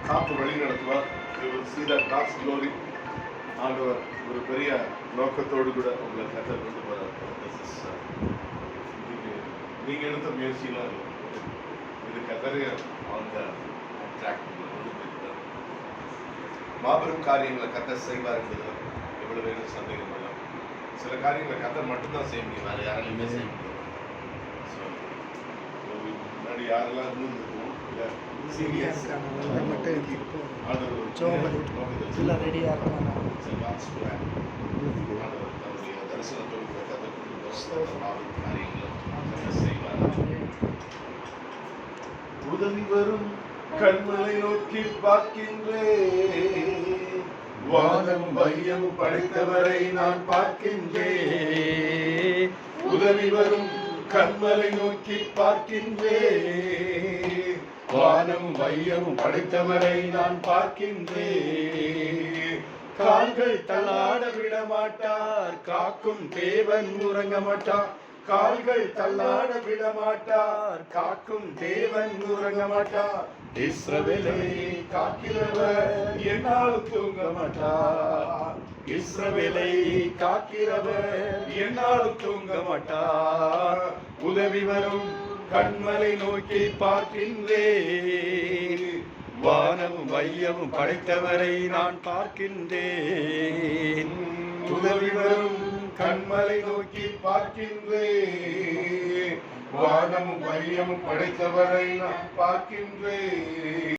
காத்து வழி நடத்துவார். see that God's glory. ஆண்டவர் ஒரு பெரிய நோக்கத்தோடு கூட உங்களை கத்தர் கொண்டு போறார். நீங்க எடுத்த முயற்சியெல்லாம் இல்லை, இது கத்தரே அந்த ட்ராக் மாபெரும் காரியங்களை கத்தர் செய்வார் என்பதில் எவ்வளவு வேணும் சந்தேகம் இல்லை. சில காரியங்களை கத்தர் மட்டும்தான் செய்ய முடியும், வேற யாராலையுமே செய்ய முடியாது. முன்னாடி யாரெல்லாம் இருந்திருக்கும் உதவி வரும் கண்மலை நோக்கி பார்க்கின்றேன், வானம் மையம் படைத்தவரை நான் பார்க்கின்றேன். உதவி வரும் கண்மலை நோக்கி பார்க்கின்றேன், வானம் மையம் படைத்தவரை நான் பார்க்கின்றேன். கால்கள் தள்ளாட விட மாட்டார், காக்கும் தேவன் உறங்க மாட்டார். கால்கள் தள்ளாட விட மாட்டார், காக்கும் தேவன் உறங்க மாட்டார். இஸ்ரவேலை காக்கிறவர் என்னாலும் தூங்க மாட்டார். இஸ்ரவேலை காக்கிறவர் என்னாலும் தூங்க மாட்டார். உதவி வரும் கண்மலை நோக்கி பார்க்கின்றேன், வானமும் மையமும் படைத்தவரை நான் பார்க்கின்றேன். உதவி வரும் கண்மலை நோக்கி பார்க்கின்றேன், வானமும் மையமும் படைத்தவரை நான் பார்க்கின்றேன்.